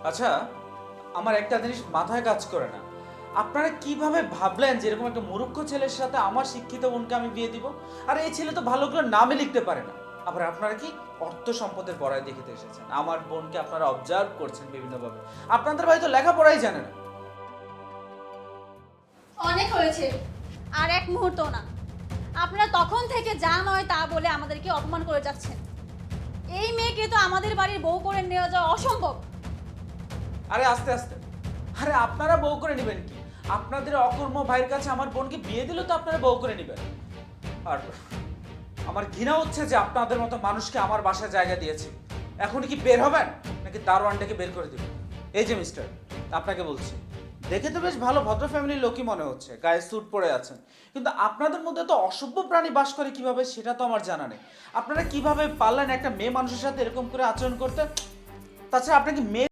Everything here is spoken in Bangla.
আচ্ছা, আমার একটা জিনিস মাথায় কাজ করে না। আপনারা কিভাবে ভাবলেন যে এরকম একটা মূর্খ ছেলের সাথে আমার শিক্ষিত বোনকে আমি বিয়ে দিব? আর এই ছেলে তো ভালো করে নামই লিখতে পারে না। আবার আপনারা কি অর্থ সম্পদের বড়াই দেখিতে এসেছেন? আমার বোনকে আপনারা অবজার্ভ করছেন বিভিন্নভাবে। আপনাদের ভাই তো লেখাপড়াই জানে না। অনেক হয়েছে, আর এক মুহূর্ত না। আপনারা তখন থেকে যা নয় তা বলে আমাদেরকে অপমান করে যাচ্ছেন। এই মেয়েকে তো আমাদের বাড়ির বউ করে নেওয়া যাওয়া অসম্ভব। আরে আস্তে আস্তে, আরে আপনারা বউ করে নেবেন কি? আপনাদের অকর্ম ভাইয়ের কাছে আমার বোনকে বিয়ে দিলে তো আপনারা বউ করে নেবেন। আর আমার ঘৃণা হচ্ছে যে আপনাদের মতো মানুষকে আমার বাসায় জায়গা দিয়েছি। এখন কি বের হবেন নাকি দারোয়ানটাকে বের করে দিবেন? এই যে মিস্টার, আপনাকে বলছি, দেখে তো বেশ ভালো ভদ্র ফ্যামিলির লোকই মনে হচ্ছে, গায়ে স্যুট পরে আছেন, কিন্তু আপনাদের মধ্যে তো অসভ্য প্রাণী বাস করে কিভাবে সেটা তো আমার জানা নেই। আপনারা কিভাবে পারলেন একটা মেয়ে মানুষের সাথে এরকম করে আচরণ করতে? তাছাড়া আপনাকে মেয়ে